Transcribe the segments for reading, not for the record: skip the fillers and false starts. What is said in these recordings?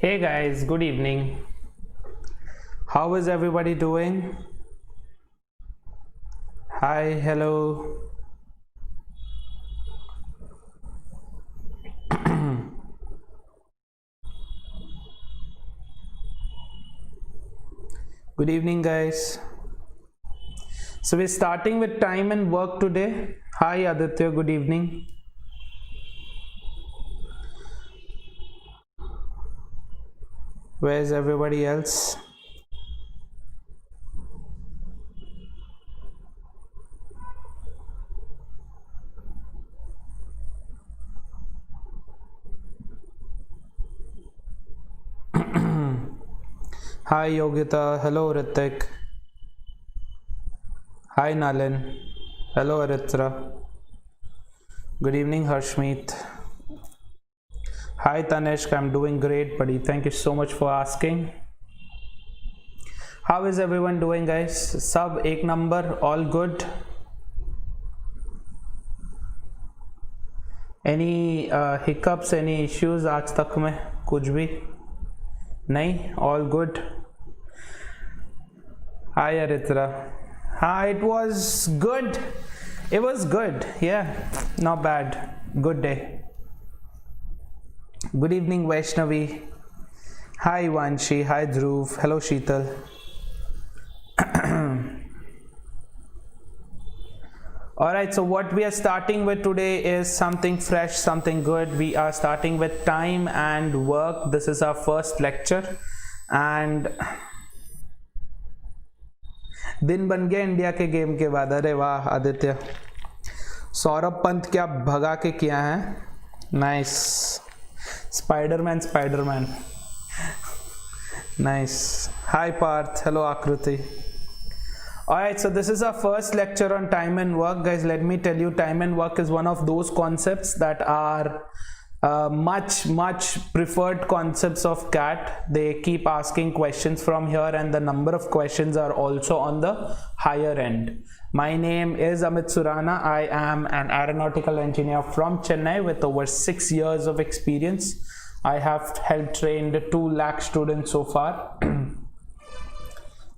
Hey guys, good evening. How is everybody doing? Hi, hello. Good evening, guys. So we're starting with time and work today. Hi, Aditya, good evening. Where's everybody else? Hi, Yogita. Hello, Ritik. Hi, Nalin. Hello, Aritra. Good evening, Harshmeet. Hi, Tanishk. I'm doing great, buddy. Thank you so much for asking. How is everyone doing, guys? Sub ek number, all good? Any hiccups, any issues आज तक में कुछ भी नहीं? All good? Hi, Aritra. Hi, it was good. It was good. Yeah, not bad. Good day. Good evening, Vaishnavi. Hi, Vanshi. Hi, Dhruv. Hello, Sheetal. Alright, so what we are starting with today is something fresh, something good. We are starting with time and work. This is our first lecture. And दिन बन गया India के game के बाद. अरे वाह आदित्य, सौरभ पंत क्या भगा के किया है. नाइस. Spiderman Spiderman. नाइस. हाय पार्थ. हेलो आकृति. Alright, so this is our first lecture on time and work. Guys, let me tell you, time and work is one of those concepts that are much preferred concepts of CAT. They keep asking questions from here and the number of questions are also on the higher end. My name is Amit Surana. I am an aeronautical engineer from Chennai with over 6 years of experience. I have helped trained 2 lakh students so far.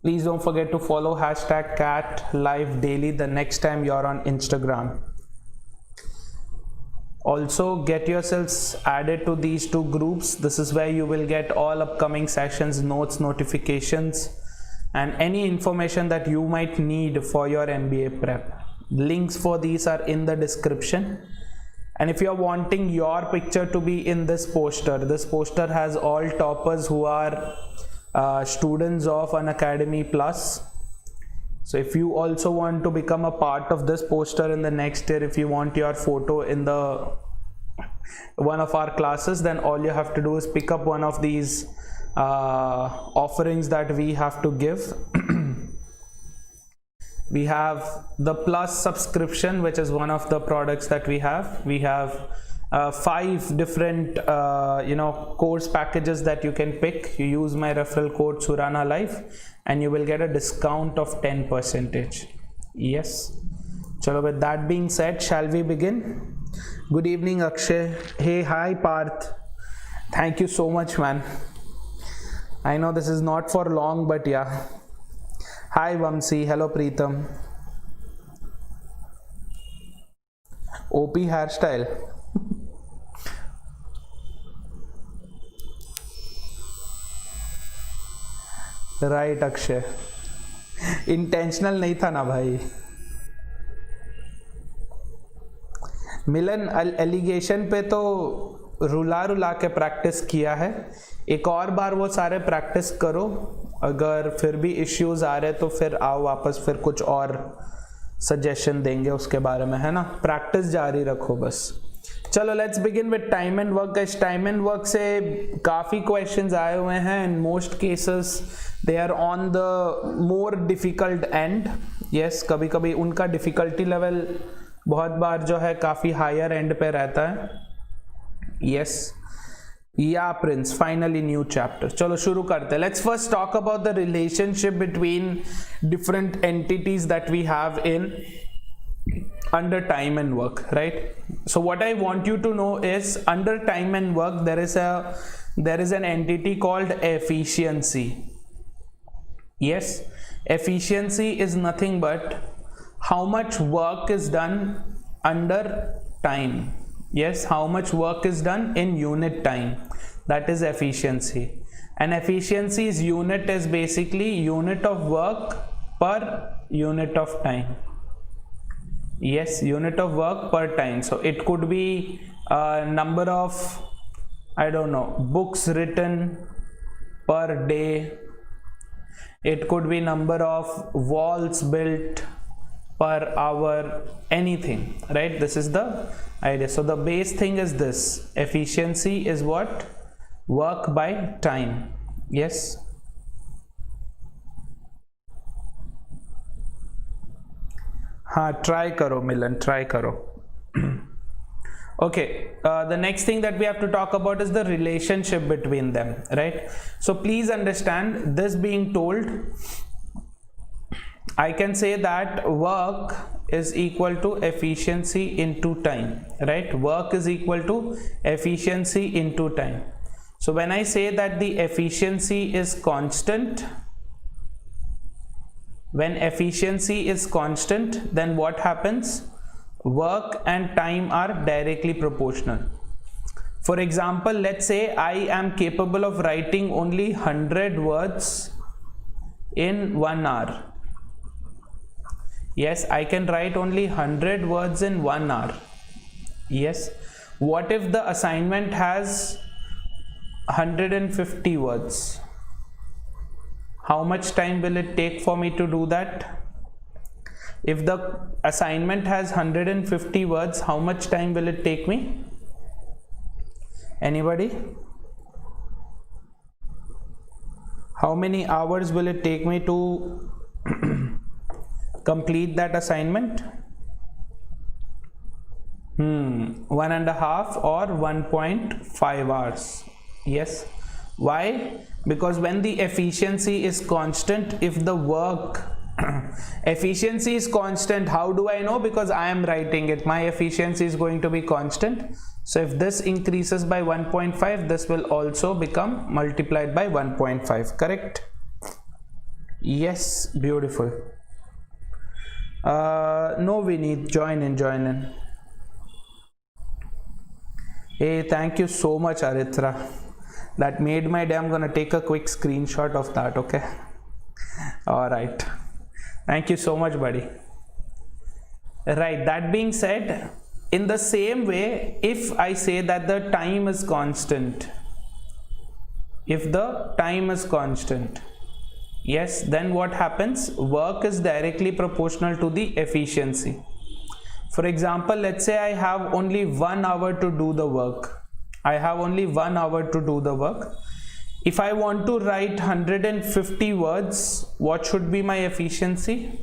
Please don't forget to follow hashtag CAT live daily the next time you're on Instagram. Also get yourselves added to these 2 groups. This is where you will get all upcoming sessions, notes, notifications, and any information that you might need for your MBA prep. Links for these are in the description. And if you're wanting your picture to be in this poster has all toppers who are students of Unacademy Plus. So if you also want to become a part of this poster in the next year, if you want your photo in the one of our classes, then all you have to do is pick up one of these offerings that we have to give. We have the Plus subscription, which is one of the products that we have. We have 5 different course packages that you can pick. You use my referral code Surana Life and you will get a discount of 10%. Yes. Chalo, with that being said, shall we begin? Good evening, Akshay. Hey, hi Parth. Thank you so much, man. I know this is not for long, but yeah. Hi Vamsi. Hello Preetham. OP hairstyle. Right Akshay, intentional नहीं था ना भाई. मिलन allegation पे तो रुला के practice किया है. एक और बार वो सारे प्रैक्टिस करो. अगर फिर भी इश्यूज आ रहे तो फिर आओ वापस, फिर कुछ और सजेशन देंगे उसके बारे में, है ना. प्रैक्टिस जारी रखो बस. चलो let's begin with time and work. Guys, time and work से काफ़ी क्वेश्चंस आए हुए हैं. In most cases they are on the more difficult end. Yes, कभी कभी उनका डिफ़िकल्टी लेवल बहुत बार जो है काफ़ी हायर एंड पे रहता है. यस, या प्रिंस, फाइनली न्यू चैप्टर. चलो शुरू करते हैं. Let's first talk about the relationship between different entities that we have in under time and work, right? So what I want you to know is under time and work there is a there is an entity called efficiency. Yes, efficiency is nothing but how much work is done under time. Yes, how much work is done in unit time. That is efficiency. And efficiency's unit is basically unit of work per unit of time. Yes, unit of work per time. So it could be number of, I don't know, books written per day. It could be number of walls built per hour, anything, right? This is the idea. So the base thing is this. Efficiency is what? Work by time. Yes. हाँ, try करो मिलन, try करो. Okay, the next thing that we have to talk about is the relationship between them, right? So please understand this being told, I can say that work is equal to efficiency into time, right? Work is equal to efficiency into time. So when I say that the efficiency is constant, when efficiency is constant, then what happens? Work and time are directly proportional. For example, let's say I am capable of writing only 100 words in 1 hour. Yes, I can write only 100 words in 1 hour. Yes. What if the assignment has 150 words? How much time will it take for me to do that? If the assignment has 150 words, how much time will it take me? Anybody? How many hours will it take me to complete that assignment? 1.5 or 1.5 hours. Yes. Why? Because when the efficiency is constant, if the work efficiency is constant, how do I know? Because I am writing it, my efficiency is going to be constant. So if this increases by 1.5, this will also become multiplied by 1.5, correct? Yes, beautiful. No, we need join in. Hey, thank you so much, Arithra. That made my day. I'm gonna take a quick screenshot of that, okay? All right. Thank you so much, buddy. Right, that being said, in the same way, if I say that the time is constant, if the time is constant, yes, then what happens? Work is directly proportional to the efficiency. For example, let's say I have only 1 hour to do the work. I have only 1 hour to do the work. If I want to write 150 words, what should be my efficiency?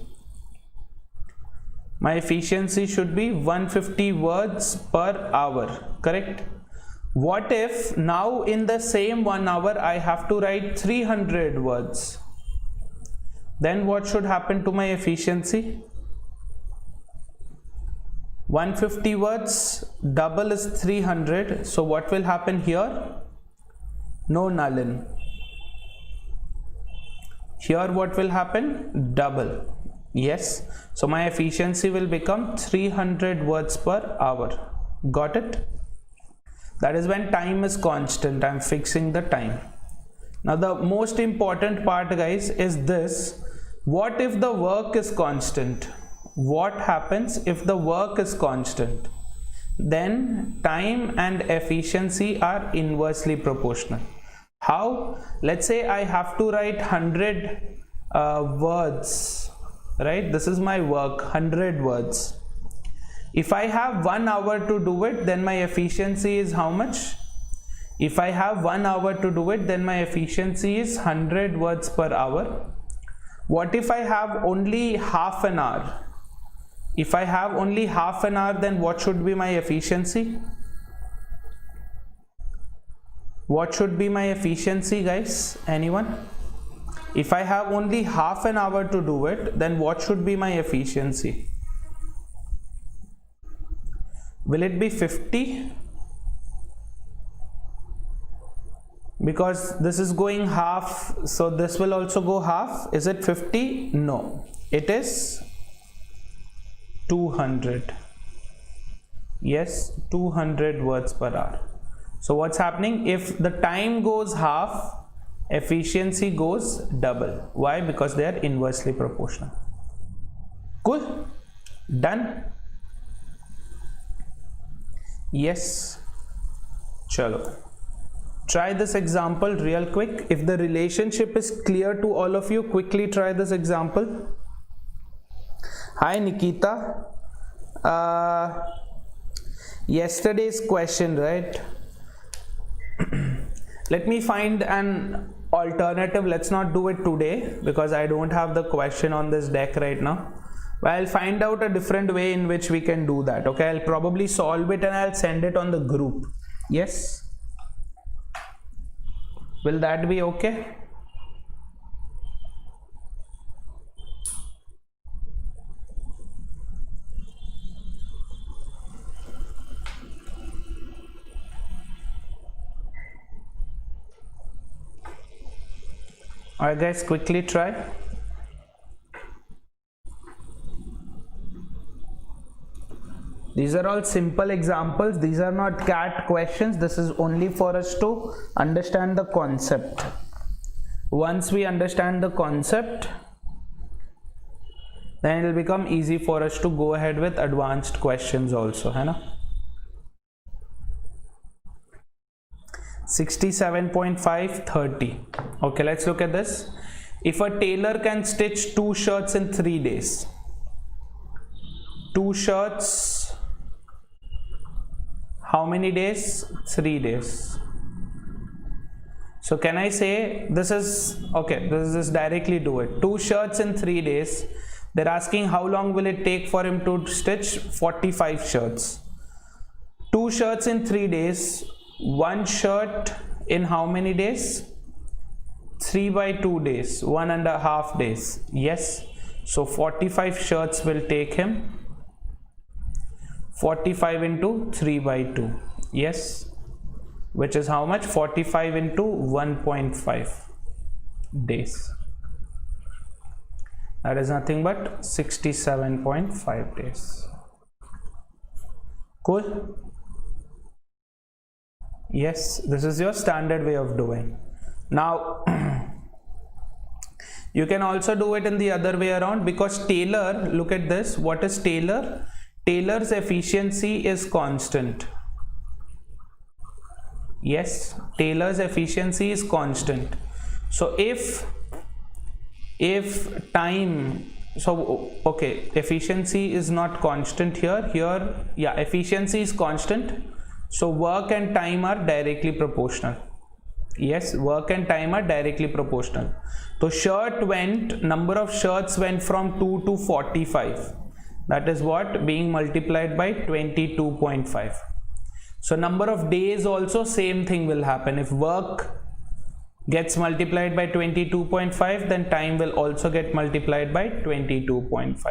My efficiency should be 150 words per hour, correct? What if now in the same 1 hour I have to write 300 words? Then what should happen to my efficiency? 150 words, double is 300. So what will happen here? No nullin. Here what will happen? Double. Yes. So my efficiency will become 300 words per hour. Got it? That is when time is constant. I'm fixing the time. Now the most important part, guys, is this. What if the work is constant? What happens if the work is constant? Then time and efficiency are inversely proportional. How? Let's say I have to write 100 words, right? This is my work, 100 words. If I have 1 hour to do it, then my efficiency is how much? If I have 1 hour to do it, then my efficiency is 100 words per hour. What if I have only half an hour? If I have only half an hour, then what should be my efficiency? What should be my efficiency, guys? Anyone? If I have only half an hour to do it, then what should be my efficiency? Will it be 50? Because this is going half, so this will also go half. Is it 50? No, it is 200. Yes, 200 words per hour. So what's happening? If the time goes half, efficiency goes double. Why? Because they are inversely proportional. Cool? Done? Yes. Chalo. Try this example real quick. If the relationship is clear to all of you, quickly try this example. Hi Nikita. Yesterday's question, right? Let me find an alternative. Let's not do it today because I don't have the question on this deck right now. But I'll find out a different way in which we can do that. Okay, I'll probably solve it and I'll send it on the group. Yes? Will that be okay? Alright guys, quickly try. These are all simple examples. These are not CAT questions. This is only for us to understand the concept. Once we understand the concept, then it will become easy for us to go ahead with advanced questions also. Hai na? 67.5, 30. Okay, let's look at this. If a tailor can stitch 2 shirts in 3 days, 2 shirts, how many days? 3 days. So can I say this is, okay, this is directly do it. 2 shirts in 3 days. They're asking how long will it take for him to stitch 45 shirts. 2 shirts in 3 days. 1 shirt in how many days? 3 by 2 days, 1.5 days. Yes, so 45 shirts will take him 45 into 3 by 2. Yes, which is how much? 45 into 1.5 days. That is nothing but 67.5 days. Cool? Yes, this is your standard way of doing. Now you can also do it in the other way around, because Taylor, look at this, what is Taylor? Taylor's efficiency is constant. Yes, Taylor's efficiency is constant. So if time, so okay, efficiency is not constant here, yeah, efficiency is constant. So work and time are directly proportional. Yes, work and time are directly proportional. So number of shirts went from 2 to 45. That is what? Being multiplied by 22.5. So number of days also same thing will happen. If work gets multiplied by 22.5, then time will also get multiplied by 22.5.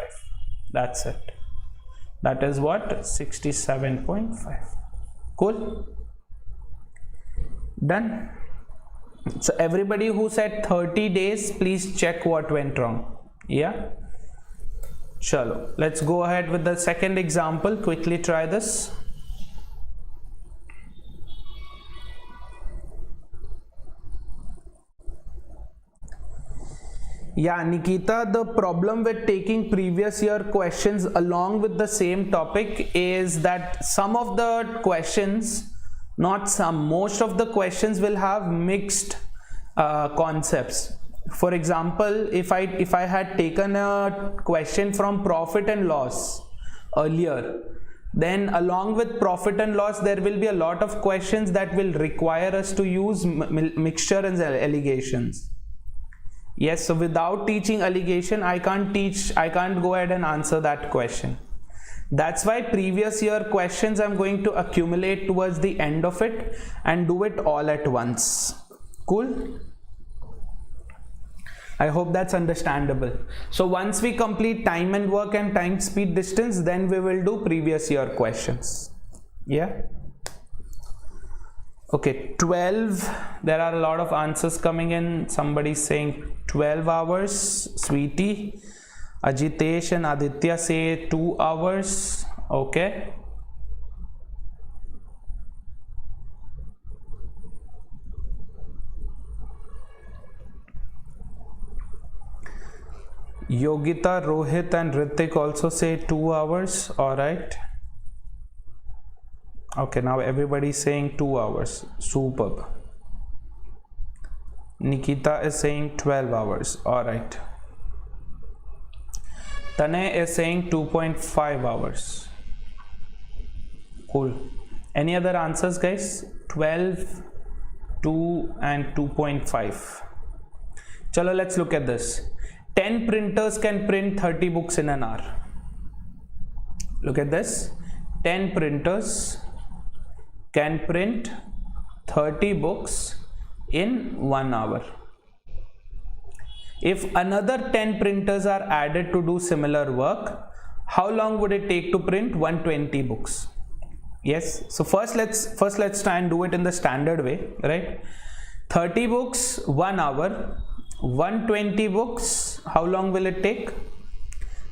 That's it. That is what? 67.5. Cool? Done? So everybody who said 30 days, please check what went wrong. Yeah? Chalo. Let's go ahead with the second example. Quickly try this. Yeah, Nikita, the problem with taking previous year questions along with the same topic is that some of the questions, not some, most of the questions will have mixed concepts. For example, if I had taken a question from profit and loss earlier, then along with profit and loss there will be a lot of questions that will require us to use mixture and allegations. Yes, so without teaching allegation, I can't go ahead and answer that question. That's why previous year questions I'm going to accumulate towards the end of it and do it all at once. Cool? I hope that's understandable. So once we complete time and work and time, speed, distance, then we will do previous year questions. Yeah? Okay, 12. There are a lot of answers coming in. Somebody saying 12 hours. Sweetie. Ajitesh and Aditya say 2 hours. Okay. Yogita, Rohit and Ritik also say 2 hours. All right. Okay, now everybody is saying 2 hours. Superb. Nikita is saying 12 hours. All right. Tanay is saying 2.5 hours. Cool. Any other answers, guys? 12, 2 and 2.5. Chalo, let's look at this. 10 printers can print 30 books in an hour. Look at this. 10 printers can print 30 books in 1 hour. If another 10 printers are added to do similar work, how long would it take to print 120 books? Yes, so first let's try and do it in the standard way, right? 30 books, 1 hour. 120 books, how long will it take?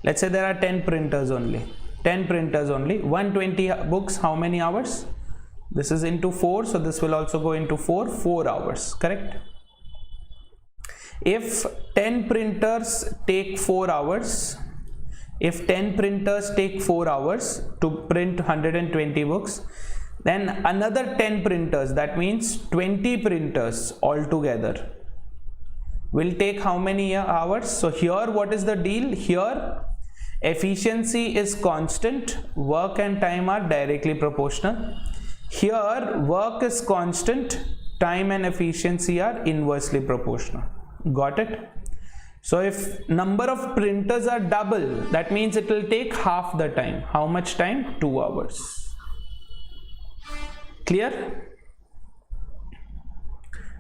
Let's say there are 10 printers only. 10 printers only. 120 books, how many hours? This is into 4, so this will also go into 4. 4 hours, correct? If 10 printers take 4 hours, if 10 printers take 4 hours to print 120 books, then another 10 printers, that means 20 printers altogether, will take how many hours? So here what is the deal? Here efficiency is constant, work and time are directly proportional. Here work is constant, time and efficiency are inversely proportional. Got it? So if number of printers are double, that means it will take half the time. How much time? 2 hours. Clear?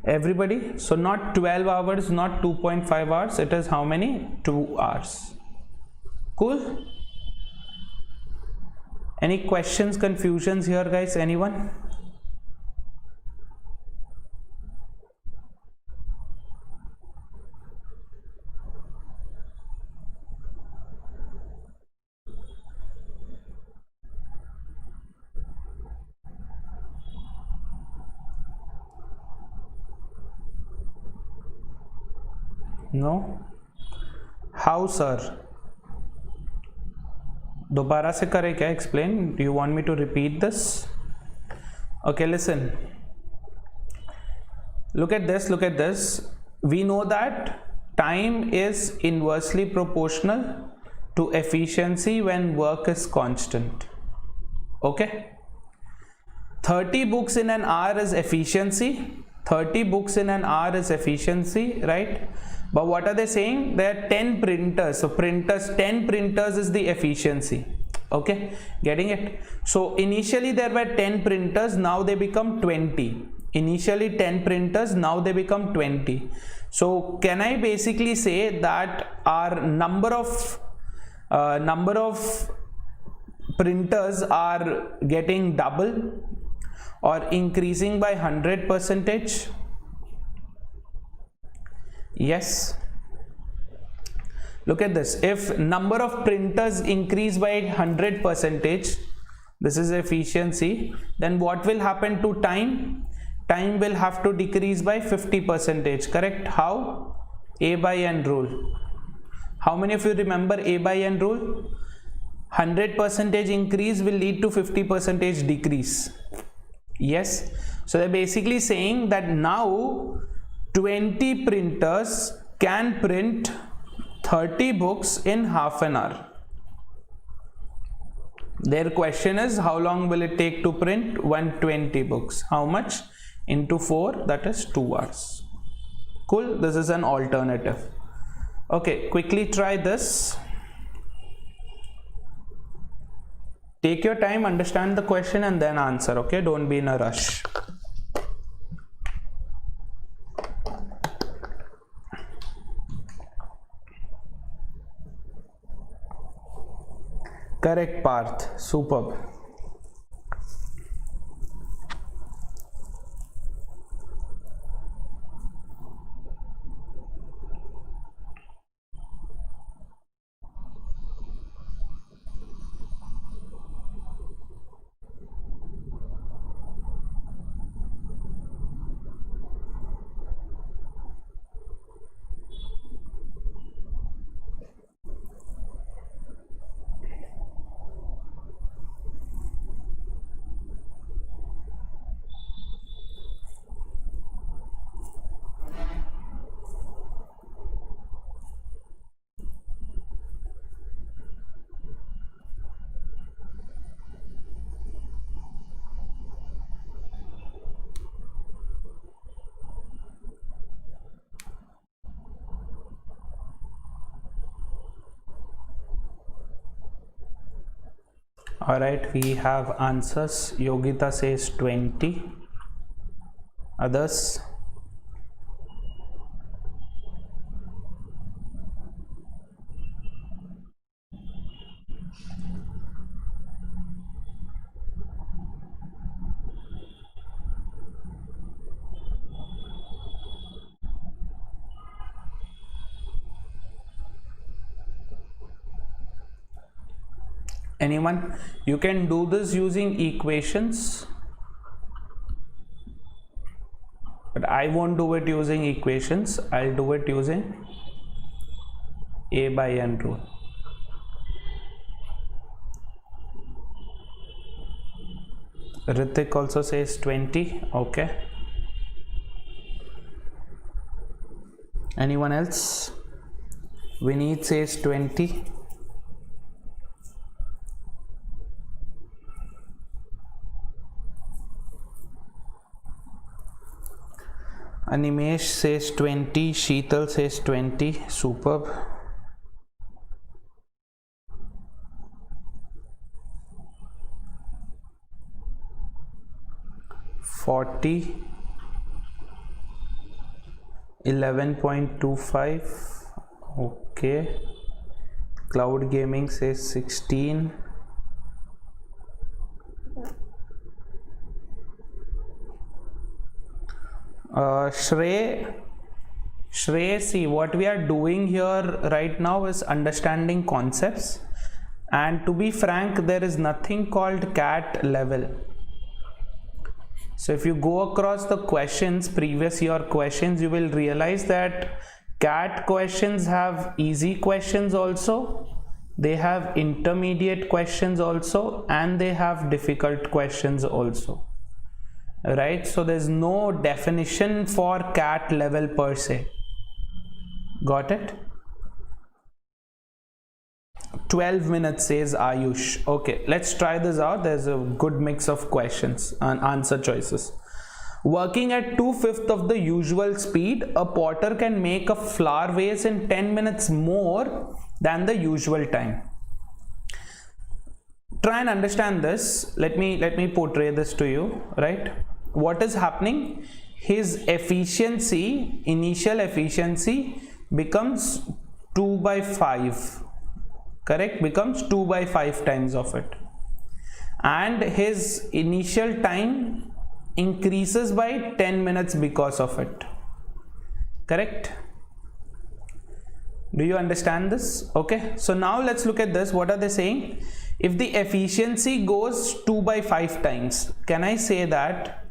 Everybody? So not 12 hours, not 2.5 hours. It is how many? 2 hours. Cool? Any questions, confusions here, guys? Anyone? No? How, sir? दोबारा से करें क्या? Explain. Do you want me to repeat this? Okay, listen. Look at this, look at this. We know that time is inversely proportional to efficiency when work is constant. Okay? 30 books in an hour is efficiency. 30 books in an hour is efficiency, right? But what are they saying? There are 10 printers. So 10 printers is the efficiency. Okay, getting it? So initially there were 10 printers, now they become 20. Initially 10 printers, now they become 20. So can I basically say that our number of printers are getting double or increasing by 100%? Yes. Look at this. If number of printers increase by 100%, this is efficiency, then what will happen to time? Time will have to decrease by 50%, correct? How? A by N rule. How many of you remember A by N rule? 100% increase will lead to 50% decrease. Yes. So they're basically saying that now 20 printers can print 30 books in half an hour. Their question is, how long will it take to print 120 books? How much? Into 4, that is 2 hours. Cool. This is an alternative. Okay, quickly try this. Take your time, understand the question and then answer. Okay, don't be in a rush. Correct, Parth. Superb. All right, we have answers. Yogita says 20. Others? Anyone? You can do this using equations, but I won't do it using equations. I'll do it using A by N rule. Ritik also says 20. Okay. Anyone else? Vineet says 20. Animesh says 20. Sheetal says 20. Superb. $40. 11.25. Okay. Cloud Gaming says 16. Shrey, see, what we are doing here right now is understanding concepts, and to be frank, there is nothing called CAT level. So if you go across the questions, previous year questions, you will realize that CAT questions have easy questions also, they have intermediate questions also, and they have difficult questions also. Right, so there's no definition for CAT level per se. Got it? 12 minutes says Ayush. Okay, let's try this out. There's a good mix of questions and answer choices. Working at 2/5 of the usual speed, a potter can make a flower vase in 10 minutes more than the usual time. Try and understand this. Let me portray this to you, right? What is happening? His efficiency, initial efficiency, becomes 2 by 5. Correct? Becomes 2 by 5 times of it. And his initial time increases by 10 minutes because of it. Correct? Do you understand this? Okay. So now let's look at this. What are they saying? If the efficiency goes 2 by 5 times, can I say that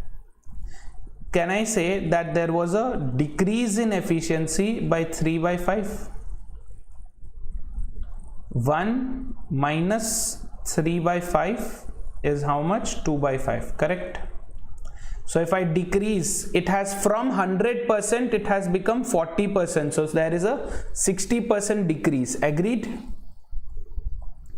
there was a decrease in efficiency by 3 by 5? 1 minus 3 by 5 is how much? 2 by 5, correct? So if I decrease, it has from 100%, it has become 40%. So there is a 60% decrease. Agreed?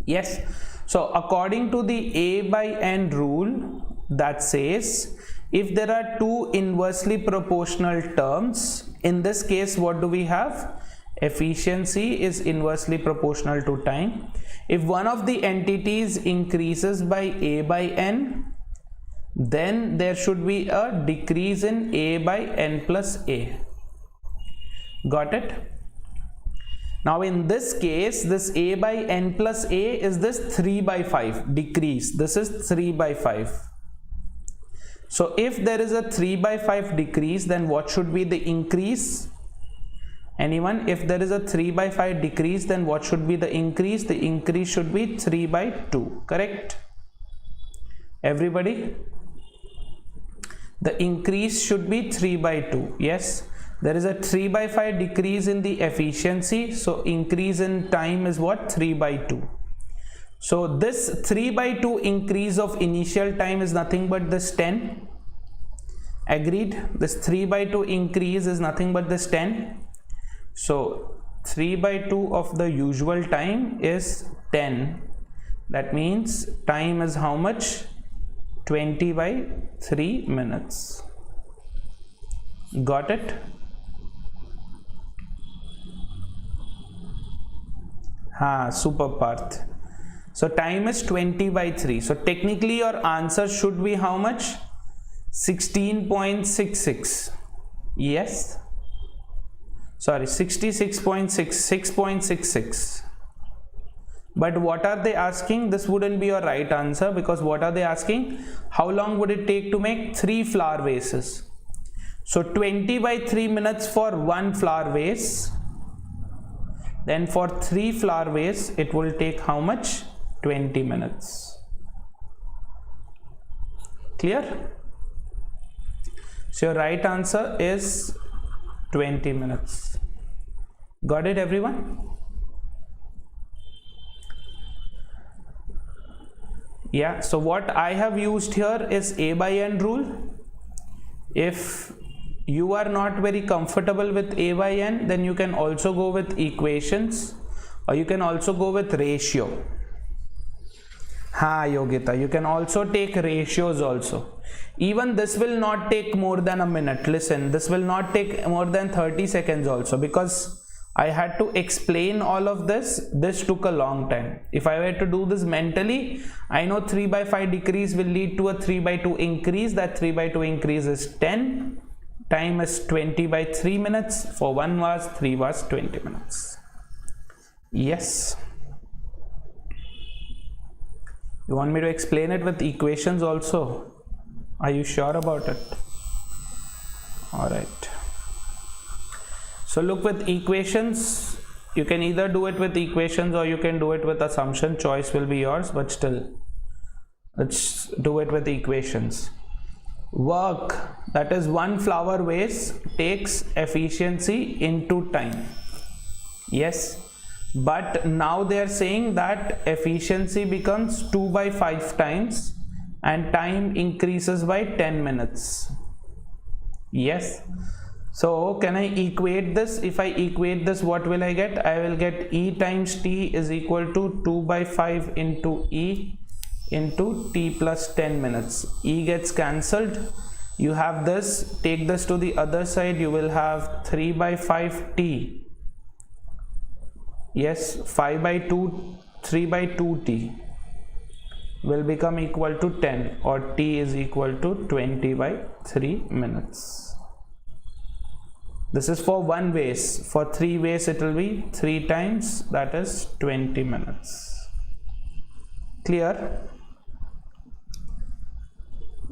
Yes. So according to the A by N rule, that says if there are two inversely proportional terms, in this case, what do we have? Efficiency is inversely proportional to time. If one of the entities increases by A by N, then there should be a decrease in A by N plus A. Got it? Now in this case, this A by N plus A is this 3 by 5 decrease. This is 3 by 5. So if there is a 3 by 5 decrease, then what should be the increase? Anyone? If there is a 3 by 5 decrease, then what should be the increase? The increase should be 3 by 2. Correct? Everybody? The increase should be 3 by 2. Yes? There is a 3 by 5 decrease in the efficiency. So increase in time is what? 3 by 2. So this 3 by 2 increase of initial time is nothing but this 10. Agreed? This 3 by 2 increase is nothing but this 10. So 3 by 2 of the usual time is 10. That means time is how much? 20 by 3 minutes. Got it? Super Parth. So time is 20 by 3. So technically your answer should be how much? 16.66. Yes. Sorry, 666.66. But what are they asking? This wouldn't be your right answer, because what are they asking? How long would it take to make 3 flower vases? So 20 by 3 minutes for 1 flower vase. Then for 3 flower vase, it will take how much? 20 minutes. Clear? So your right answer is 20 minutes. Got it, everyone? Yeah, so what I have used here is A by N rule. If you are not very comfortable with A by N, then you can also go with equations, or you can also go with ratio. Ha, Yogita, you can also take ratios also. Even this will not take more than a minute. Listen, this will not take more than 30 seconds also, because I had to explain all of this. This took a long time. If I were to do this mentally, I know 3 by 5 decrease will lead to a 3 by 2 increase. That 3 by 2 increase is 10. Time is 20 by 3 minutes. For 1 vase, 3 vase, 20 minutes. Yes. You want me to explain it with equations also? Are you sure about it? All right. So look, with equations, you can either do it with equations or you can do it with assumption. Choice will be yours, but still, let's do it with equations. Work, that is 1 flower vase, takes efficiency into time. Yes, but now they are saying that efficiency becomes 2 by 5 times and time increases by 10 minutes. Yes. So can I equate this? If I equate this, what will I get? I will get E times T is equal to 2 by 5 into E into T plus 10 minutes. E gets cancelled. You have this, take this to the other side, you will have 3 by 5 T. Yes, 5 by 2, 3 by 2 T will become equal to 10, or T is equal to 20 by 3 minutes. This is for 1 vase. For 3 vase, it will be 3 times, that is 20 minutes. Clear?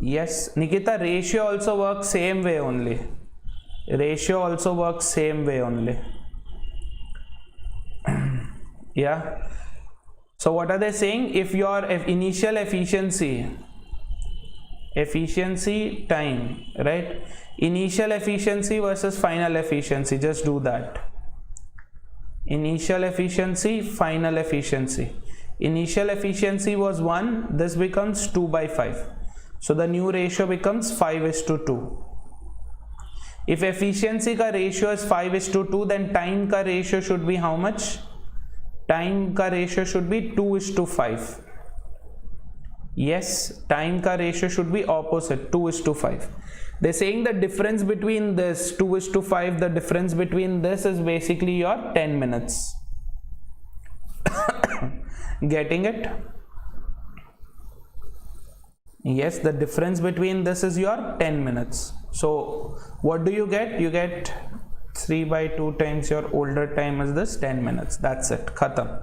Yes, Nikita, ratio also works same way only. Ratio also works same way only. Yeah. So what are they saying? If your initial efficiency time, right? Initial efficiency versus final efficiency, just do that. Initial efficiency, final efficiency. Initial efficiency was 1, this becomes 2 by 5. So the new ratio becomes 5:2. If efficiency ka ratio is 5:2, then time ka ratio should be how much? Time ka ratio should be 2:5. Yes, time ka ratio should be opposite, 2:5. They're saying the difference between this 2:5, the difference between this is basically your 10 minutes. Getting it? Yes, the difference between this is your 10 minutes. So what do you get? You get 3 by 2 times your older time is this 10 minutes. That's it. Khatam.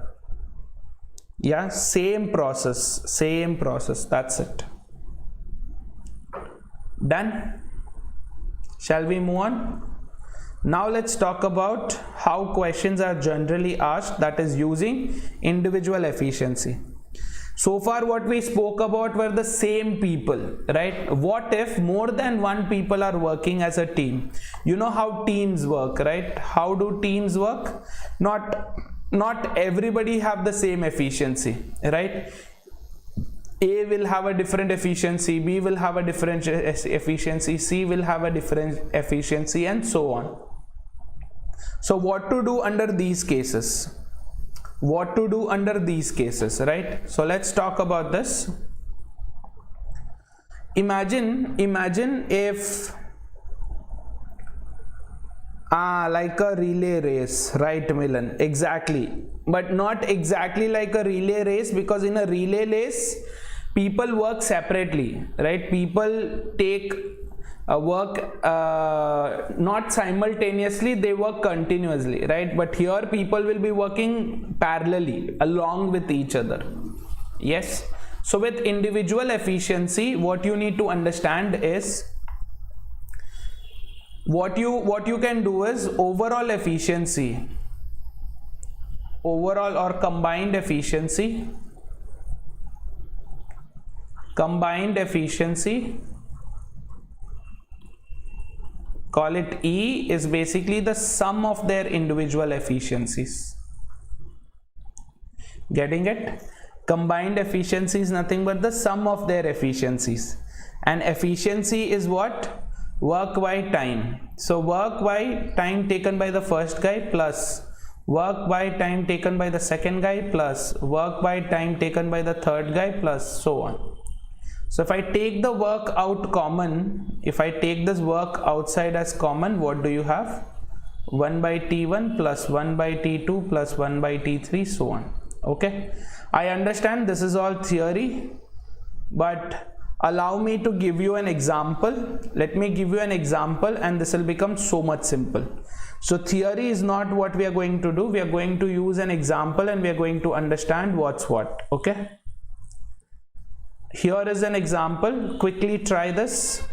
Yeah, same process. That's it. Done? Shall we move on? Now let's talk about how questions are generally asked, that is using individual efficiency. So far what we spoke about were the same people, right? What if more than one people are working as a team? You know how teams work, right? How do teams work? Not everybody have the same efficiency, right? A will have a different efficiency, B will have a different efficiency, C will have a different efficiency, and so on. So what to do under these cases? What to do under these cases, right? So let's talk about this. Imagine if Like a relay race, right, Milan? Exactly, but not exactly like a relay race, because in a relay race people work separately, right? People take work not simultaneously, they work continuously, right? But here people will be working parallelly along with each other. Yes, so with individual efficiency, what you need to understand is, what you can do is overall efficiency, overall or combined efficiency, call it E, is basically the sum of their individual efficiencies. Getting it? Combined efficiency is nothing but the sum of their efficiencies, and efficiency is what? Work by time. So work by time taken by the first guy plus work by time taken by the second guy plus work by time taken by the third guy plus so on. So if I take the work out common, if I take this work outside as common, what do you have? 1 by T1 plus 1 by T2 plus 1 by T3, so on. Okay, I understand this is all theory, but allow me to give you an example. Let me give you an example and this will become so much simple. So theory is not what we are going to do. We are going to use an example and we are going to understand what's what. Okay, here is an example. Quickly try this.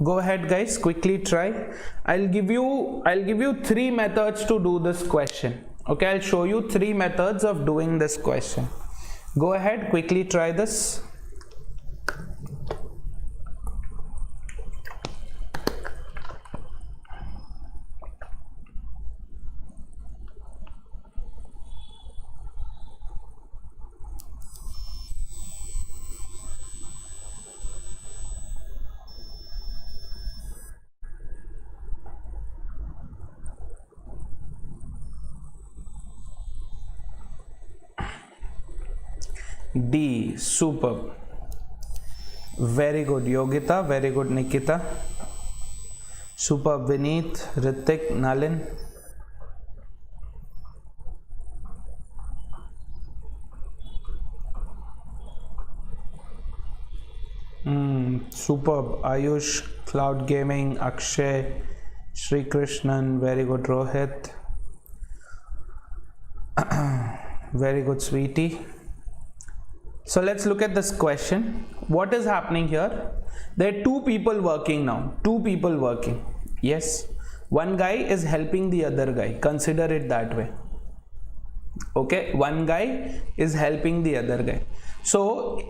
Go ahead guys, quickly try. I'll give you 3 methods to do this question. Okay, I'll show you 3 methods of doing this question. Go ahead, quickly try this. D, superb. Very good Yogita, very good Nikita. Superb Vineet, Ritik, Nalin. Superb Ayush, Cloud Gaming, Akshay, Sri Krishnan, very good Rohit. Very good Sweetie. So let's look at this question. What is happening here? There are 2 people working now. 2 people working. Yes. One guy is helping the other guy. Consider it that way. Okay. One guy is helping the other guy. So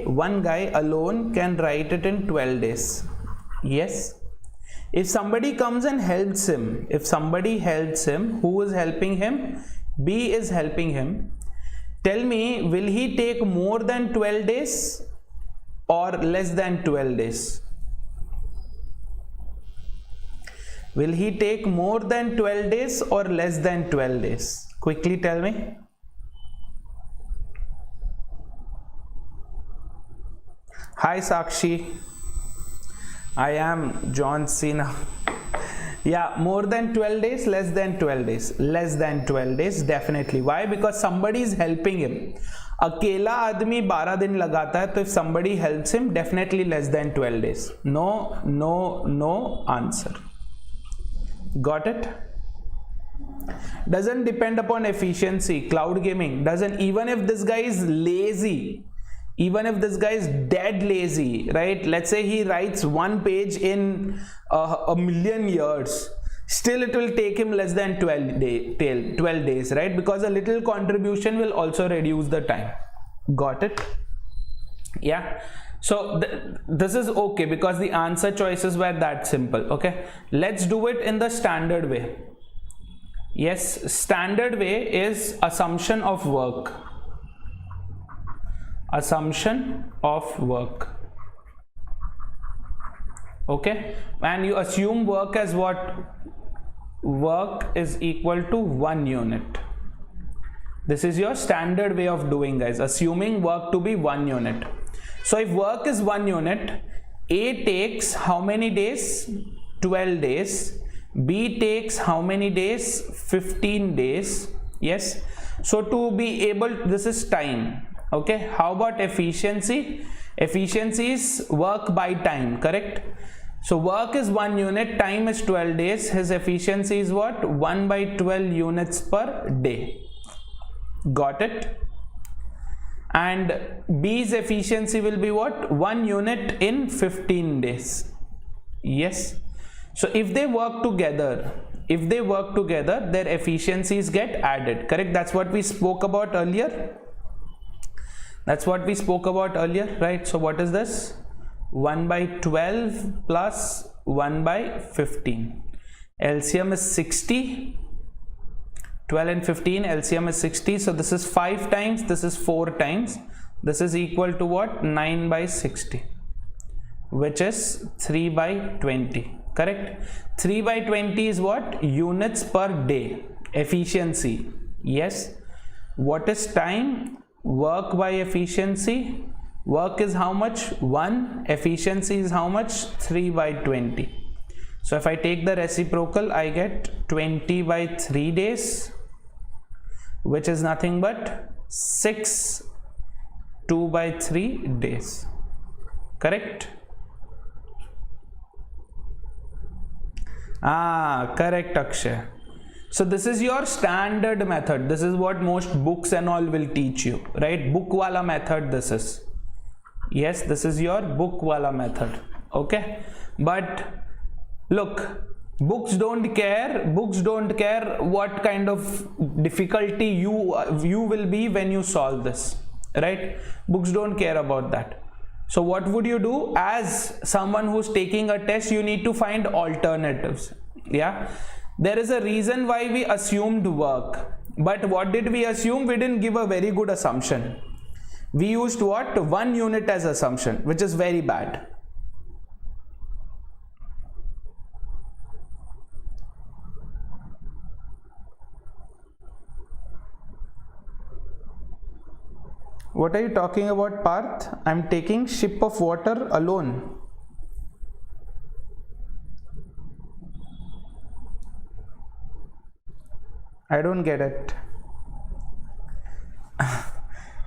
one guy alone can write it in 12 days. Yes. If somebody comes and helps him, who is helping him? B is helping him. Tell me, will he take more than 12 days or less than 12 days? Will he take more than 12 days or less than 12 days? Quickly tell me. Hi Sakshi. I am John Cena. Yeah, more than 12 days, less than 12 days. Less than 12 days, definitely. Why? Because somebody is helping him. अकेला आदमी 12 दिन लगाता है, तो if somebody helps him, definitely less than 12 days. No answer. Got it? Doesn't depend upon efficiency. Cloud gaming doesn't, even if this guy is lazy, even if this guy is dead lazy, right? Let's say he writes 1 page in a million years, still it will take him less than 12 days, right? Because a little contribution will also reduce the time. Got it? Yeah. So this is okay because the answer choices were that simple. Okay, let's do it in the standard way. Yes, standard way is assumption of work. Assumption of work. Okay, and you assume work as what? Work is equal to 1 unit. This is your standard way of doing, guys, assuming work to be 1 unit. So if work is 1 unit, A takes how many days? 12 days. B takes how many days? 15 days. Yes. So to be able, this is time. Okay. How about efficiency? Efficiency is work by time, correct? So work is 1 unit, time is 12 days. His efficiency is what? 1 by 12 units per day. Got it? And B's efficiency will be what? 1 unit in 15 days. Yes. So if they work together, their efficiencies get added, correct? That's what we spoke about earlier. Right? So what is this? 1 by 12 plus 1 by 15. LCM is 60. 12 and 15, LCM is 60. So this is 5 times, this is 4 times. This is equal to what? 9 by 60, which is 3 by 20. Correct? 3 by 20 is what? Units per day. Efficiency. Yes. What is time? Work by efficiency. Work is how much? 1. Efficiency is how much? 3 by 20. So if I take the reciprocal, I get 20 by 3 days, which is nothing but 6 2 by 3 days. Correct? Correct, Akshay. So this is your standard method. This is what most books and all will teach you, right? Book wala method this is. Yes, this is your book wala method. Okay. But look, books don't care what kind of difficulty you will be when you solve this, right? Books don't care about that. So what would you do? As someone who's taking a test, you need to find alternatives. Yeah, there is a reason why we assumed work, but what did we assume? We didn't give a very good assumption. We used what? 1 unit as assumption, which is very bad. What are you talking about, Parth? I'm taking sip of water alone. I don't get it.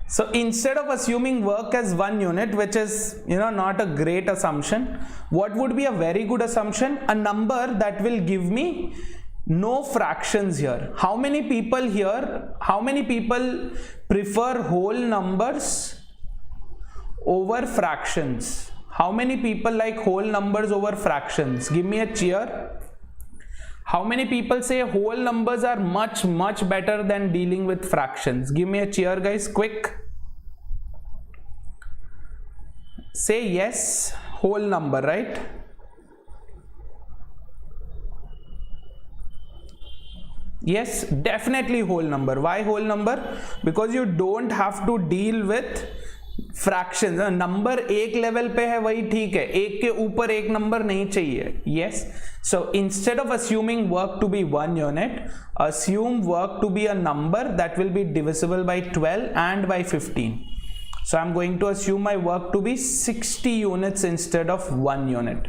So instead of assuming work as 1 unit, which is, not a great assumption, what would be a very good assumption? A number that will give me no fractions here. How many people prefer whole numbers over fractions? How many people like whole numbers over fractions? Give me a cheer. How many people say whole numbers are much better than dealing with fractions? Give me a cheer, guys, quick. Say yes, whole number, right? Yes, definitely whole number. Why whole number? Because you don't have to deal with fractions. Number एक level पे है वही ठीक है, एक के ऊपर एक number नहीं चाहिए. Yes. So instead of assuming work to be 1 unit, assume work to be a number that will be divisible by 12 and by 15. So I'm going to assume my work to be 60 units instead of 1 unit.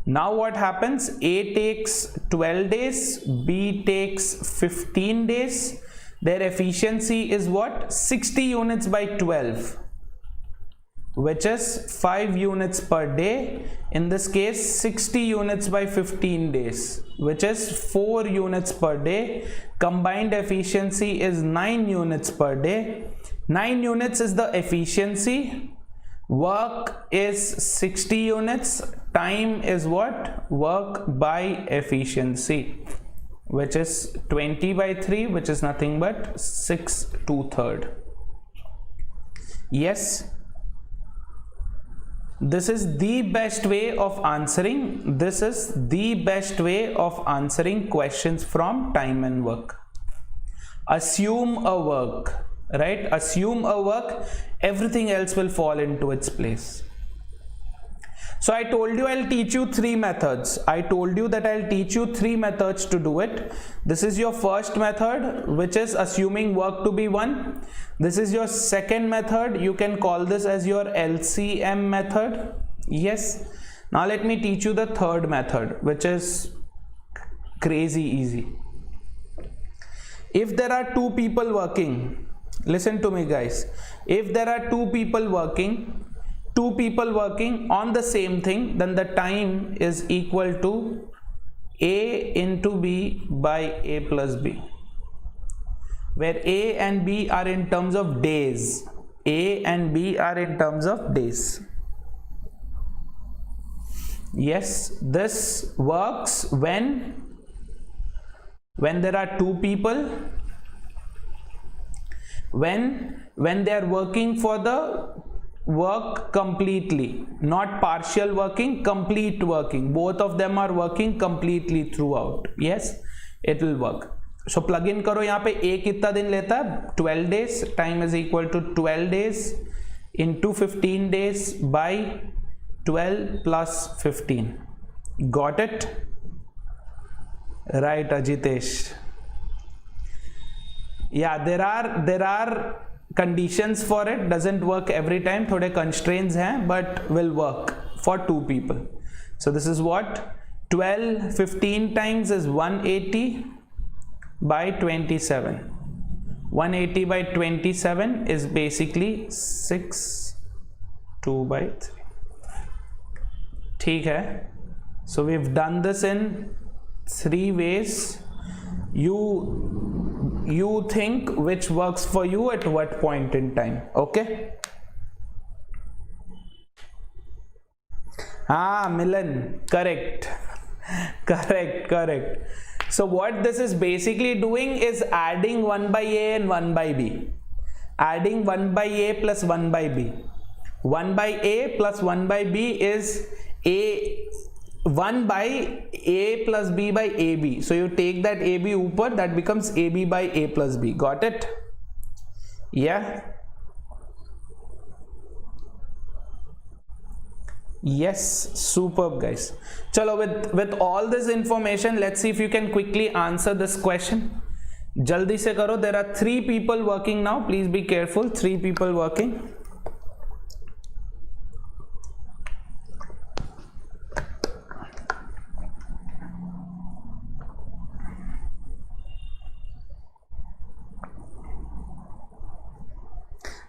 Now what happens? A takes 12 days, B takes 15 days. Their efficiency is what? 60 units by 12, which is 5 units per day. In this case, 60 units by 15 days, which is 4 units per day. Combined efficiency is 9 units per day. 9 units is the efficiency. Work is 60 units. Time is what? Work by efficiency, which is 20 by 3, which is nothing but 6 2/3. Yes. This is the best way of answering. This is the best way of answering questions from time and work. Assume a work, right? Assume a work, everything else will fall into its place. So I told you I'll teach you 3 methods. I told you that I'll teach you 3 methods to do it. This is your first method, which is assuming work to be 1. This is your second method. You can call this as your LCM method. Yes. Now let me teach you the third method, which is crazy easy. If there are two people working, listen to me guys, if there are two people working on the same thing, then the time is equal to A into B by A plus B, where A and B are in terms of days. A and B are in terms of days. Yes, this works when there are two people, when they are working for the work completely, not partial working, complete working. Both of them are working completely throughout. Yes, it will work. So plug in करो यहाँ पे A कितना दिन लेता है 12 days. Time is equal to 12 days into 15 days by 12 plus 15. Got it? Right, Ajitesh. Yeah, there are conditions for it. Doesn't work every time. थोड़े constraints हैं, but will work for two people. So this is what 15 times is 180 by 27. 180 by 27 is basically 6 2 by 3. ठीक है. So we've done this in 3 ways. You think which works for you at what point in time. Okay. Milan, correct. So what this is basically doing is adding 1 by A and 1 by B. Adding 1 by A plus 1 by B. 1 by A plus 1 by B is 1 by A plus B by AB. So you take that AB upar, that becomes AB by A plus B. Got it? Yeah. Yes, superb guys. Chalo, with all this information, let's see if you can quickly answer this question. Jaldi se karo. There are 3 people working now. Please be careful. 3 people working.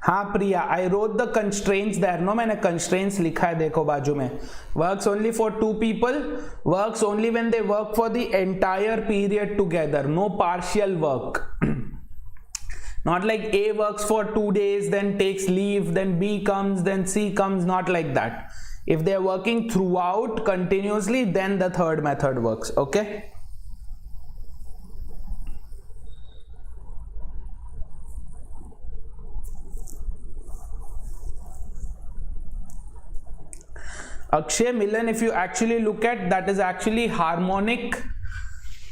हाँ प्रिया, I wrote the constraints there. No, मैंने constraints लिखा है, देखो बाजू में. Works only for 2 people. Works only when they work for the entire period together. No partial work. Not like A works for 2 days, then takes leave, then B comes, then C comes. Not like that. If they are working throughout continuously, then the third method works. Okay. Akshay, Milan, if you actually look at, that is actually harmonic.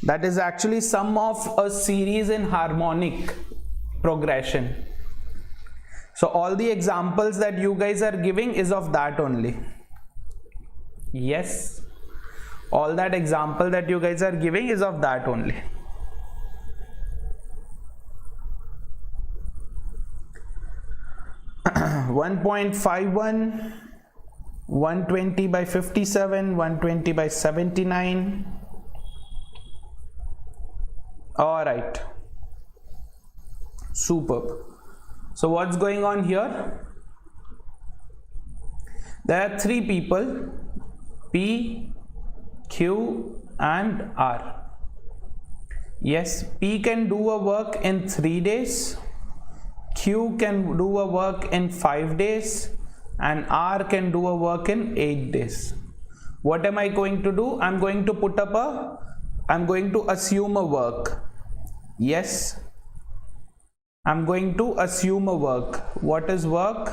That is actually sum of a series in harmonic progression. So all the examples that you guys are giving is of that only. Yes, all that example that you guys are giving is of that only. (1.51) 120 by 57, 120 by 79. All right, superb. So what's going on here? There are 3 people, P, Q and R. Yes, P can do a work in 3 days, Q can do a work in 5 days, and R can do a work in 8 days. What am I going to do? I'm going to assume a work. Yes, I'm going to assume a work. What is work?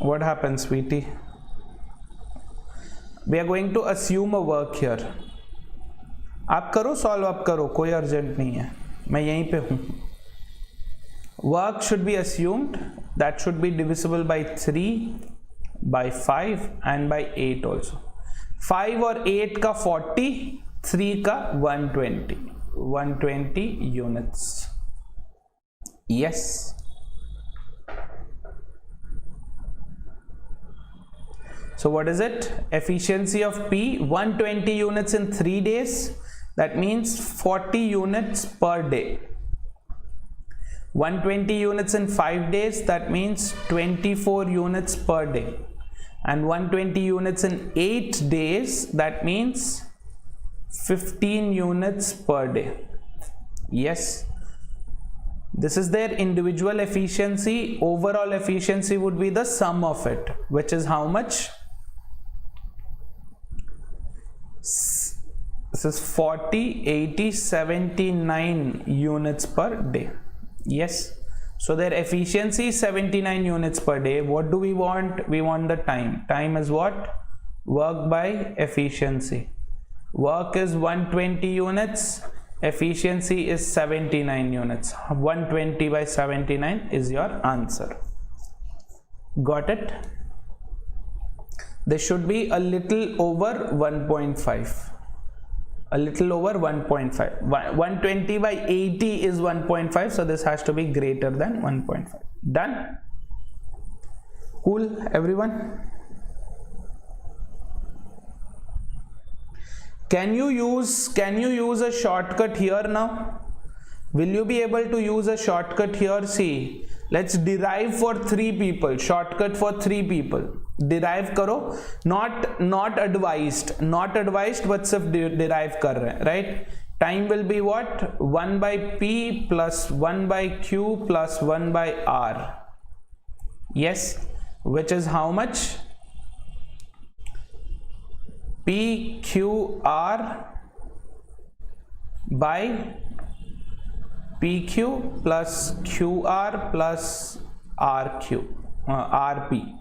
What happens, sweetie? We are going to assume a work here. आप करो, solve आप करो, कोई urgent नहीं है, मैं यहीं पे हूँ. Work should be assumed. That should be divisible by 3, by 5 and by 8 also. 5 और 8 का 40, 3 का 120. 120 units. Yes. So what is it? Efficiency of P, 120 units in 3 days. That means 40 units per day. 120 units in 5 days. That means 24 units per day. And 120 units in 8 days. That means 15 units per day. Yes. This is their individual efficiency. Overall efficiency would be the sum of it, which is how much? This is 40, 80, 79 units per day. Yes. So their efficiency is 79 units per day. What do we want? We want the time. Time is what? Work by efficiency. Work is 120 units. Efficiency is 79 units. 120 by 79 is your answer. Got it? This should be a little over 1.5. A little over 1.5. 120 by 80 is 1.5. So this has to be greater than 1.5. Done? Cool, everyone? Can you use a shortcut here now? Will you be able to use a shortcut here? See, let's derive for 3 people. Shortcut for 3 people. Derive karo. Not advised, but sirf derive kar rahe, right? Time will be what? 1 by P plus 1 by Q plus 1 by R. Yes, which is how much? PQR by PQ plus QR plus RP.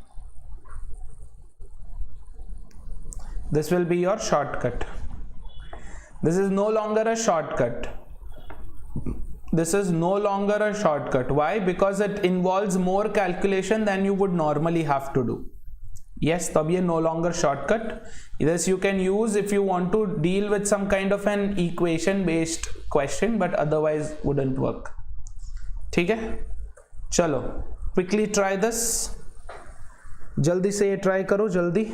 This will be your shortcut. This is no longer a shortcut. This is no longer a shortcut. Why? Because it involves more calculation than you would normally have to do. Yes, tab ye no longer shortcut. This you can use if you want to deal with some kind of an equation based question, but otherwise wouldn't work. ठीक है? चलो, quickly try this. जल्दी से ये try करो, जल्दी.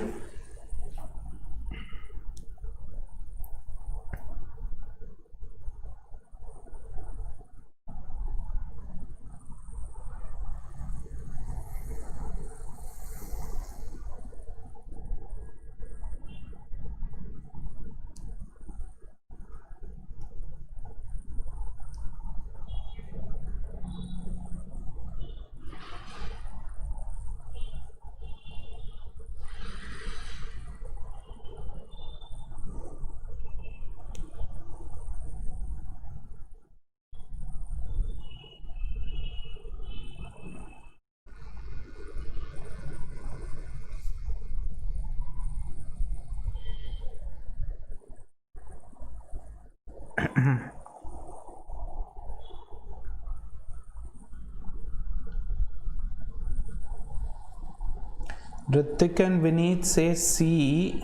Ritik and Vineet say C.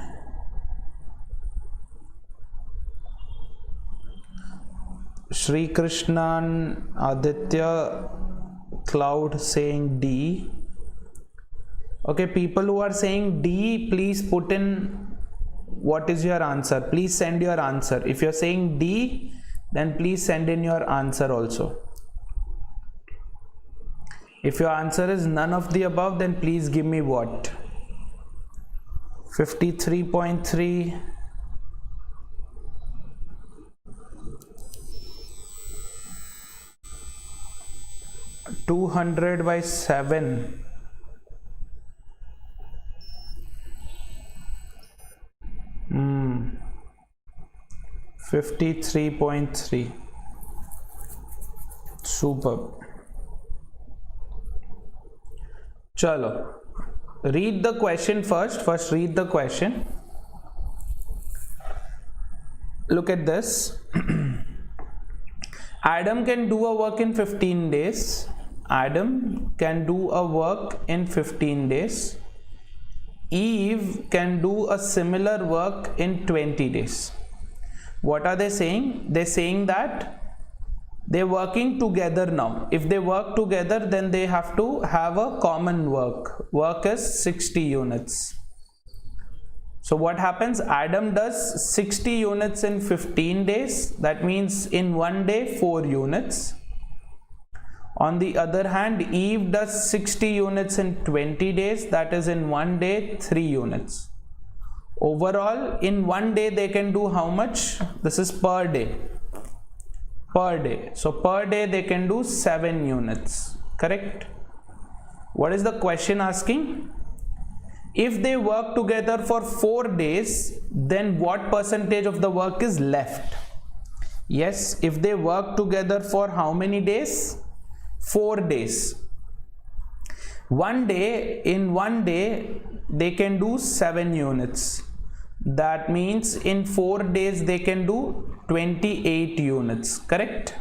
Shri Krishnan, Aditya, Cloud saying D. Okay, people who are saying D, please put in what is your answer. Please send your answer. If you're saying D, then please send in your answer also. If your answer is none of the above, then please give me what? 53.3. 200 by 7. Hmm. 53.3. Superb. Chalo. Read the question first. First read the question. Look at this. Adam can do a work in 15 days. Adam can do a work in 15 days. Eve can do a similar work in 20 days. What are they saying? They're saying that they're working together now. If they work together, then they have to have a common work. Work is 60 units. So what happens? Adam does 60 units in 15 days. That means in one day 4 units. On the other hand, Eve does 60 units in 20 days. That is in one day 3 units. Overall, in one day they can do how much? This is per day. Per day. So per day they can do 7 units. Correct? What is the question asking? If they work together for 4 days, then what percentage of the work is left? Yes, if they work together for how many days? 4 days. In one day they can do 7 units. That means in 4 days they can do 28 units. Correct?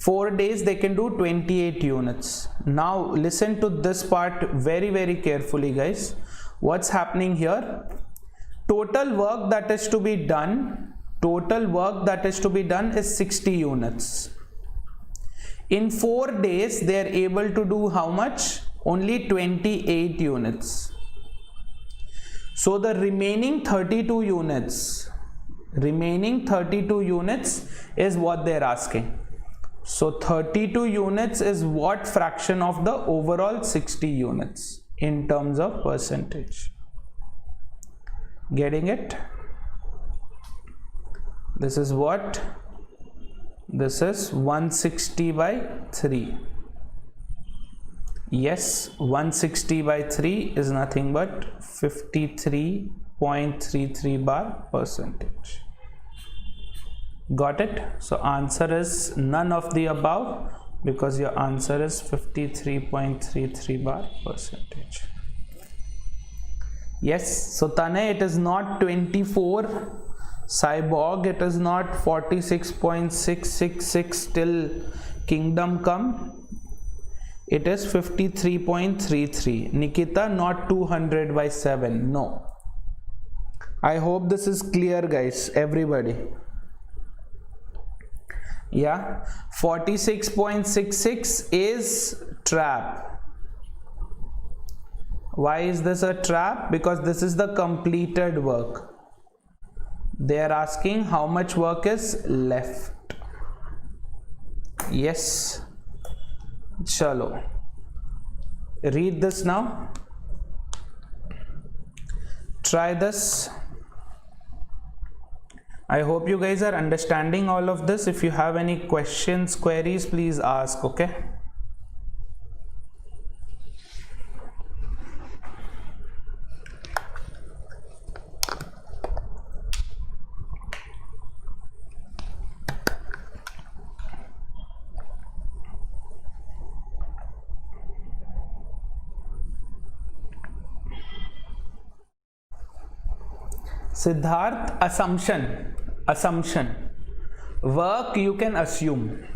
4 days they can do 28 units. Now listen to this part very carefully, guys. What's happening here? Total work that is to be done is 60 units. In 4 days they are able to do how much? Only 28 units. So the remaining 32 units is what they're asking. So 32 units is what fraction of the overall 60 units in terms of percentage? Getting it? This is what? This is 160 by 3. Yes, 160 by 3 is nothing but 53.33 bar percentage. Got it? So answer is none of the above because your answer is 53.33 bar percentage. Yes, so Tane, it is not 24. Cyborg, it is not 46.666 till kingdom come. It is 53.33. Nikita, not 200 by 7. No. I hope this is clear, guys. Everybody. Yeah. 46.66 is trap. Why is this a trap? Because this is the completed work. They are asking how much work is left. Yes. Chalo. Read this now. Try this. I hope you guys are understanding all of this. If you have any questions, queries, please ask, okay? Siddharth, assumption. Work you can assume.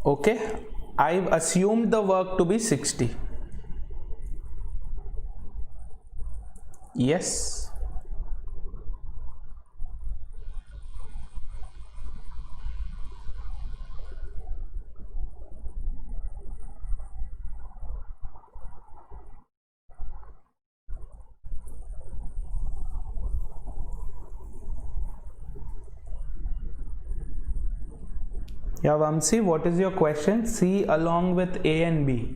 Okay, I've assumed the work to be 60. Yes. Yeah, Vamsi, what is your question? C along with A and B.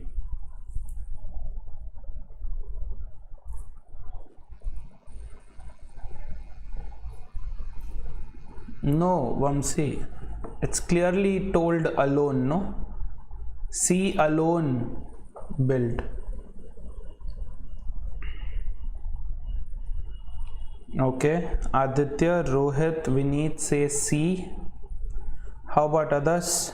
No, Vamsi, it's clearly told alone, no? C alone build. Okay, Aditya, Rohit, Vineet say C. How about others?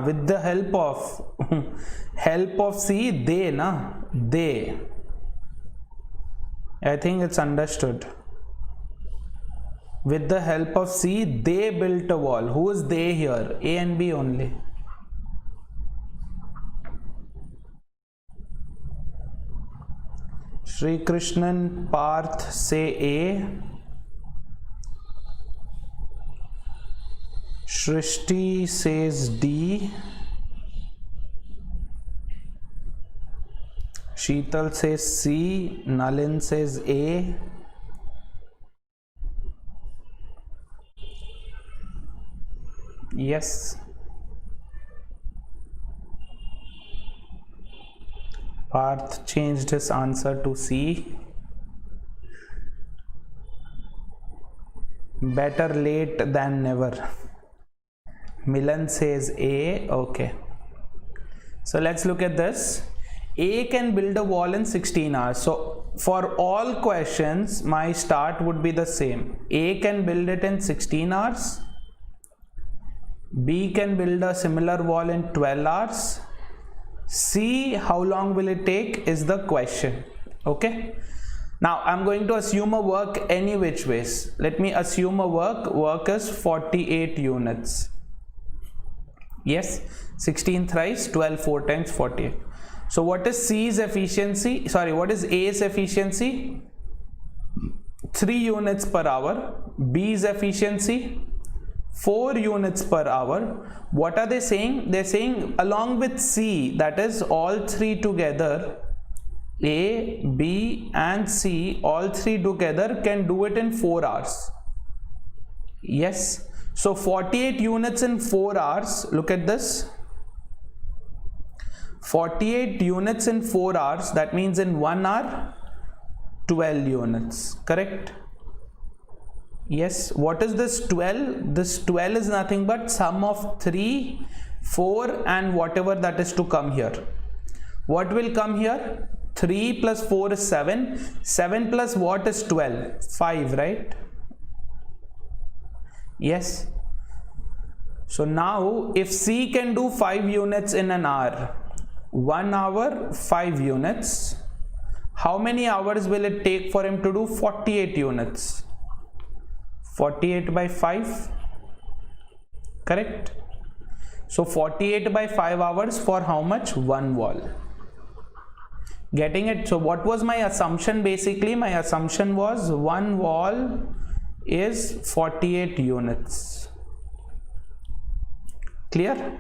With the help of C, they, na? They. I think it's understood. With the help of C, they built a wall. Who is they here? A and B only. Shri Krishnan Parth say A, Shrishti says D, Sheetal says C, Nalin says A, yes, Parth changed his answer to C. Better late than never. Milan says A. Okay, so let's look at this. A can build a wall in 16 hours. So for all questions my start would be the same. A can build it in 16 hours. B can build a similar wall in 12 hours. C, how long will it take is the question. Okay, now I'm going to assume a work any which ways. Let me assume a work is 48 units. Yes, 16 thrice 12, 4 times 48. So what is C's efficiency? Sorry, what is A's efficiency? 3 units per hour. B's efficiency 4 units per hour. What are they saying? They're saying along with C, that is all 3 together, A, B and C, all 3 together can do it in 4 hours. Yes, so 48 units in 4 hours. Look at this, 48 units in 4 hours, that means in 1 hour 12 units, correct? Yes, what is this 12? This 12 is nothing but sum of 3, 4 and whatever that is to come here. What will come here? 3 plus 4 is 7. 7 plus what is 12? 5, right? Yes. So now if C can do 5 units in an hour, 1 hour 5 units, how many hours will it take for him to do 48 units? 48 by 5, correct? So 48 by 5 hours for how much? 1 wall. Getting it? So what was my assumption? Basically my assumption was 1 wall is 48 units. Clear?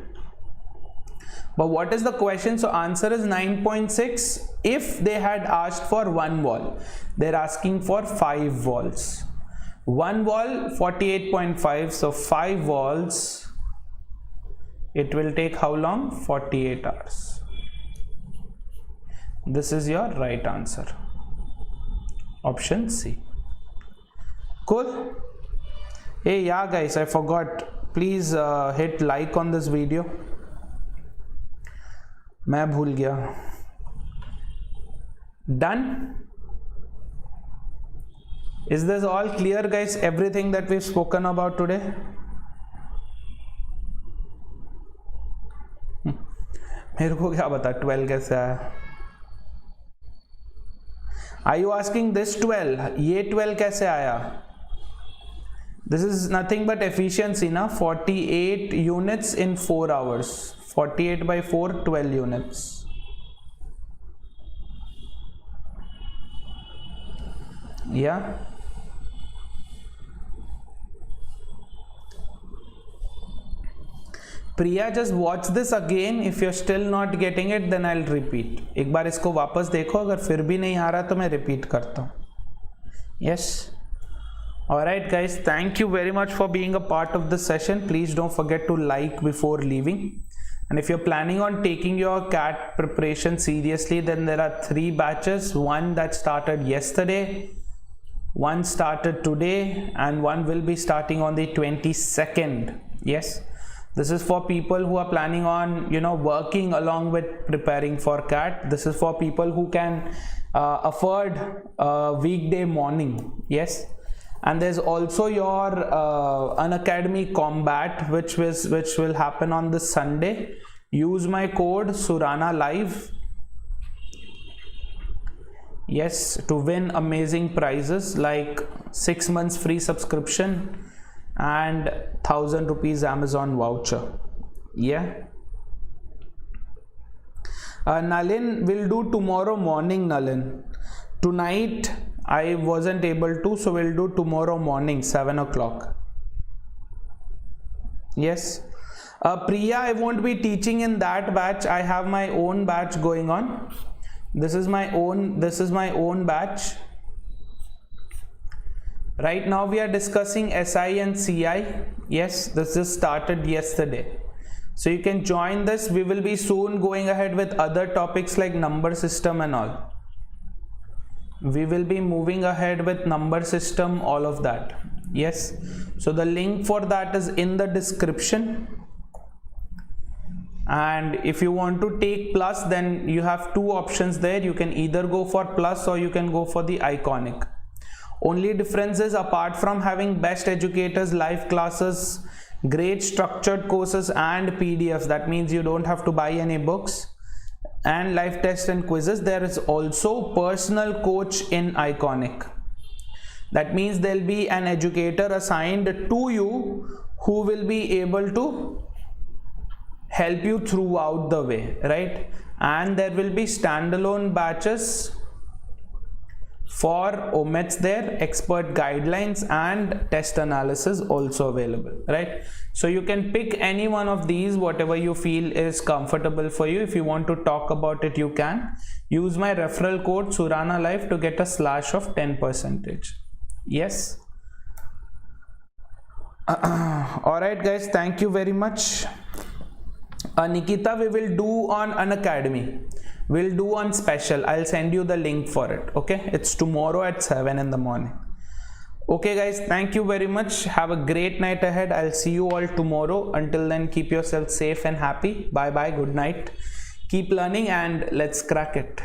But what is the question? So answer is 9.6. If they had asked for 1 wall, they're asking for 5 walls. 1 wall 48.5, so 5 walls, it will take how long? 48 hours. This is your right answer, option C. Cool. Hey, yeah guys, I forgot, please hit like on this video. मैं भूल गया. Done. Is this all clear guys, everything that we've spoken about today? मेरे को क्या पता 12 कैसे आया? Are you asking this 12? ये 12 कैसे आया? This is nothing but efficiency ना, 48 units in 4 hours. 48 by 4, 12 units. Yeah. Priya, just watch this again. If you're still not getting it, then I'll repeat. एक बार इसको वापस देखो, अगर फिर भी नहीं आ रहा तो मैं repeat करता हूँ. Yes. Alright guys, thank you very much for being a part of this session. Please don't forget to like before leaving. And if you're planning on taking your CAT preparation seriously, then there are 3 batches. One that started yesterday, one started today, and one will be starting on the 22nd. Yes. This is for people who are planning on, working along with preparing for CAT. This is for people who can afford a weekday morning. Yes. And there's also your Unacademy Combat, which will happen on this Sunday. Use my code Surana Live. Yes, to win amazing prizes like 6 months free subscription and 1,000 rupees Amazon voucher. Yeah. Nalin will do tomorrow morning, Nalin. Tonight I wasn't able to, so we'll do tomorrow morning 7 o'clock. Yes. Priya, I won't be teaching in that batch. I have my own batch going on. This is my own batch. Right now we are discussing SI and CI. Yes, this just started yesterday. So you can join this. We will be soon going ahead with other topics like number system and all. We will be moving ahead with number system, all of that. Yes. So the link for that is in the description. And if you want to take plus, then you have two options there. You can either go for plus or you can go for the iconic. Only difference is, apart from having best educators, live classes, great structured courses and PDFs, that means you don't have to buy any books, and live tests and quizzes, there is also personal coach in iconic. That means there'll be an educator assigned to you who will be able to help you throughout the way, right? And there will be standalone batches for omits there, expert guidelines and test analysis also available, right? So you can pick any one of these, whatever you feel is comfortable for you. If you want to talk about it, you can use my referral code Surana Life to get a slash of 10%. Yes. All right guys, thank you very much. Nikita, we will do on Unacademy. We'll do on special. I'll send you the link for it. Okay, it's tomorrow at 7 in the morning. Okay guys, thank you very much. Have a great night ahead. I'll see you all tomorrow. Until then, keep yourself safe and happy. Bye bye, good night. Keep learning and let's crack it.